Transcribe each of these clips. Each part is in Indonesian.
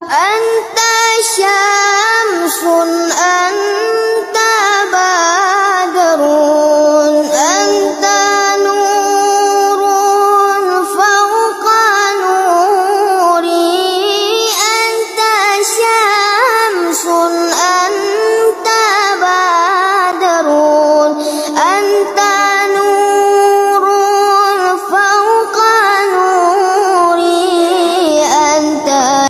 Anta syamsun anta badrun anta nurun fawqa nuri anta syamsun anta badrun anta nurun fawqa nuri anta.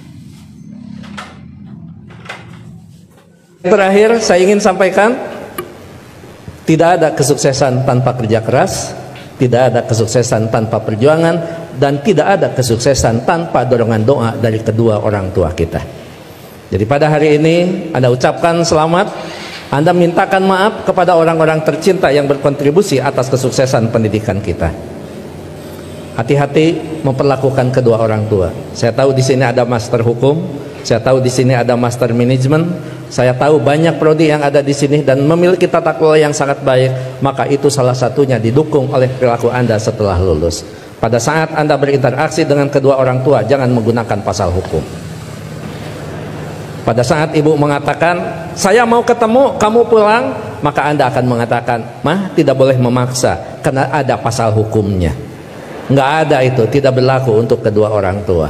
Terakhir saya ingin sampaikan, tidak ada kesuksesan tanpa kerja keras, tidak ada kesuksesan tanpa perjuangan, dan tidak ada kesuksesan tanpa dorongan doa dari kedua orang tua kita. Jadi pada hari ini Anda ucapkan selamat, Anda mintakan maaf kepada orang-orang tercinta yang berkontribusi atas kesuksesan pendidikan kita. Hati-hati memperlakukan kedua orang tua. Saya tahu di sini ada master hukum, saya tahu di sini ada master manajemen. Saya tahu banyak prodi yang ada di sini dan memiliki tata kelola yang sangat baik, maka itu salah satunya didukung oleh perilaku Anda setelah lulus. Pada saat Anda berinteraksi dengan kedua orang tua, jangan menggunakan pasal hukum. Pada saat ibu mengatakan, saya mau ketemu, kamu pulang, maka Anda akan mengatakan, mah tidak boleh memaksa, karena ada pasal hukumnya. Nggak ada itu, tidak berlaku untuk kedua orang tua.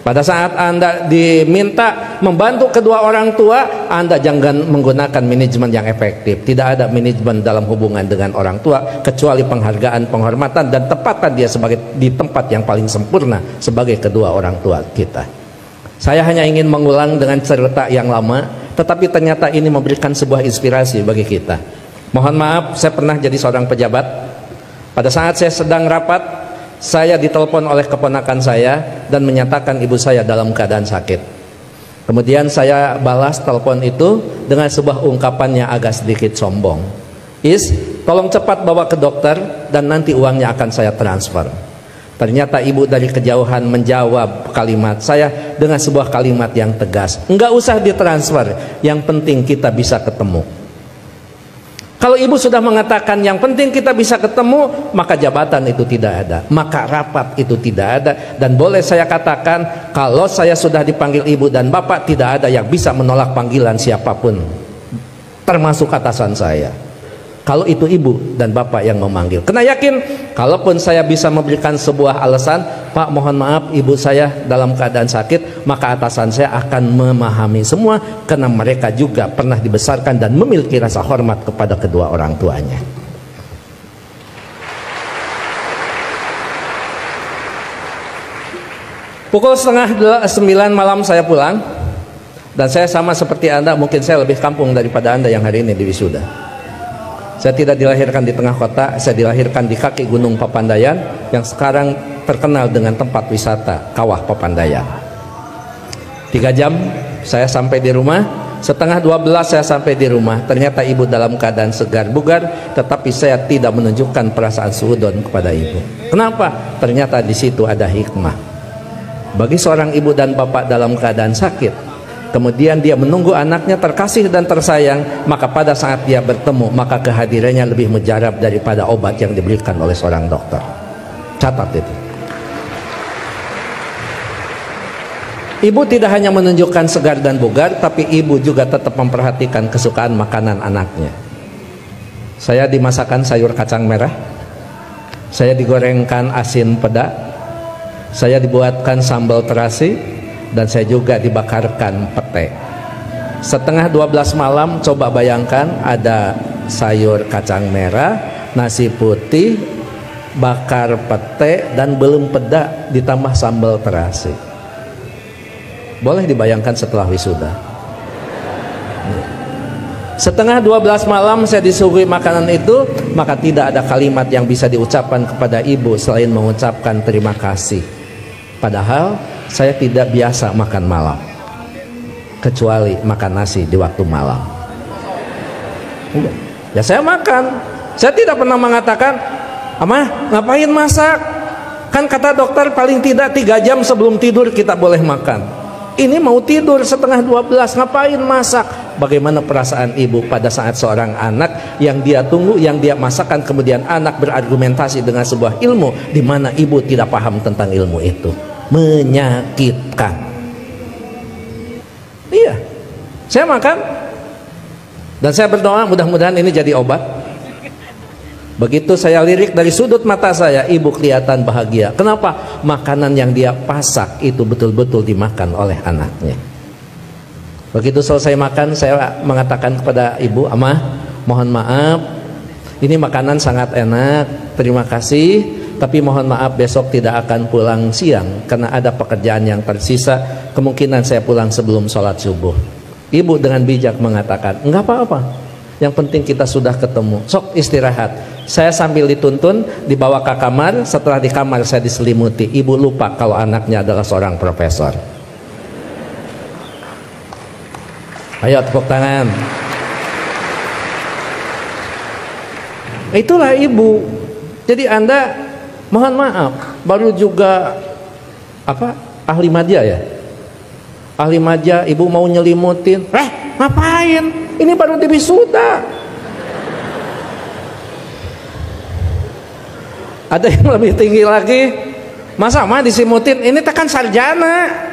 Pada saat Anda diminta membantu kedua orang tua, Anda jangan menggunakan manajemen yang efektif. Tidak ada manajemen dalam hubungan dengan orang tua kecuali penghargaan, penghormatan, dan tempatan dia sebagai di tempat yang paling sempurna sebagai kedua orang tua kita. Saya hanya ingin mengulang dengan cerita yang lama, tetapi ternyata ini memberikan sebuah inspirasi bagi kita. Mohon maaf, saya pernah jadi seorang pejabat. Pada saat saya sedang rapat, saya ditelepon oleh keponakan saya dan menyatakan ibu saya dalam keadaan sakit. Kemudian saya balas telepon itu dengan sebuah ungkapan yang agak sedikit sombong. Tolong cepat bawa ke dokter dan nanti uangnya akan saya transfer. Ternyata ibu dari kejauhan menjawab kalimat saya dengan sebuah kalimat yang tegas. Enggak usah ditransfer, yang penting kita bisa ketemu. Kalau ibu sudah mengatakan yang penting kita bisa ketemu, maka jabatan itu tidak ada, maka rapat itu tidak ada. Dan boleh saya katakan, kalau saya sudah dipanggil ibu dan bapak, tidak ada yang bisa menolak panggilan siapapun, termasuk atasan saya. Kalau itu ibu dan bapak yang memanggil, kena yakin, kalaupun saya bisa memberikan sebuah alasan, Pak mohon maaf ibu saya dalam keadaan sakit, maka atasan saya akan memahami semua, karena mereka juga pernah dibesarkan dan memiliki rasa hormat kepada kedua orang tuanya. Pukul 8:30 malam saya pulang, dan saya sama seperti Anda, mungkin saya lebih kampung daripada Anda yang hari ini di wisuda. Saya tidak dilahirkan di tengah kota, saya dilahirkan di kaki Gunung Papandayan yang sekarang terkenal dengan tempat wisata Kawah Papandayan. 3 jam saya sampai di rumah, 11:30 saya sampai di rumah. Ternyata ibu dalam keadaan segar bugar, tetapi saya tidak menunjukkan perasaan suudon kepada ibu. Kenapa? Ternyata di situ ada hikmah. Bagi seorang ibu dan bapak dalam keadaan sakit, kemudian dia menunggu anaknya terkasih dan tersayang, maka pada saat dia bertemu, maka kehadirannya lebih mujarab daripada obat yang diberikan oleh seorang dokter. Catat itu. Ibu tidak hanya menunjukkan segar dan bugar, tapi ibu juga tetap memperhatikan kesukaan makanan anaknya. Saya dimasakkan sayur kacang merah, saya digorengkan asin peda, saya dibuatkan sambal terasi, dan saya juga dibakarkan pete. 11:30 malam, coba bayangkan ada sayur kacang merah, nasi putih, bakar pete, dan belum peda ditambah sambal terasi. Boleh dibayangkan setelah wisuda. 11:30 malam saya disuguhi makanan itu, maka tidak ada kalimat yang bisa diucapkan kepada ibu selain mengucapkan terima kasih. Padahal saya tidak biasa makan malam, kecuali makan nasi di waktu malam. Ya saya makan. Saya tidak pernah mengatakan, "Amah, ngapain masak?" Kan kata dokter paling tidak 3 jam sebelum tidur kita boleh makan. Ini mau tidur 11:30, ngapain masak? Bagaimana perasaan ibu pada saat seorang anak yang dia tunggu, yang dia masakan, kemudian anak berargumentasi dengan sebuah ilmu di mana ibu tidak paham tentang ilmu itu? Menyakitkan. Iya, saya makan dan saya berdoa mudah-mudahan ini jadi obat. Begitu saya lirik dari sudut mata saya, ibu kelihatan bahagia. Kenapa? Makanan yang dia pasak itu betul-betul dimakan oleh anaknya. Begitu selesai makan, saya mengatakan kepada ibu, "Amah, mohon maaf, ini makanan sangat enak, terima kasih, tapi mohon maaf besok tidak akan pulang siang karena ada pekerjaan yang tersisa, kemungkinan saya pulang sebelum sholat subuh." Ibu dengan bijak mengatakan, "Enggak apa-apa, yang penting kita sudah ketemu, sok istirahat." Saya sambil dituntun dibawa ke kamar. Setelah di kamar saya diselimuti. Ibu lupa kalau anaknya adalah seorang profesor. Ayo tepuk tangan. Itulah ibu. Jadi Anda mohon maaf baru juga ahli madya ya. Ahli madya, ibu mau nyelimutin. Ngapain? Ini baru wisuda. Ada yang lebih tinggi lagi, masa mah disimutin, ini tekan sarjana.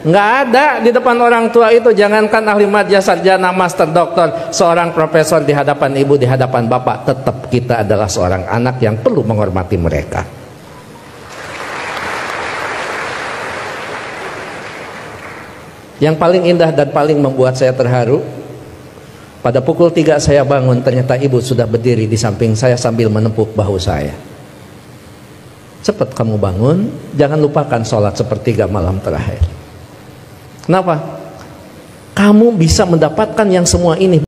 Nggak ada di depan orang tua itu, jangankan ahli madya, sarjana, master, doktor, seorang profesor di hadapan ibu, di hadapan bapak, tetap kita adalah seorang anak yang perlu menghormati mereka. Yang paling indah dan paling membuat saya terharu, pada pukul 3 saya bangun, ternyata ibu sudah berdiri di samping saya sambil menepuk bahu saya. Cepat kamu bangun, jangan lupakan sholat sepertiga malam terakhir. Kenapa? Kamu bisa mendapatkan yang semua ini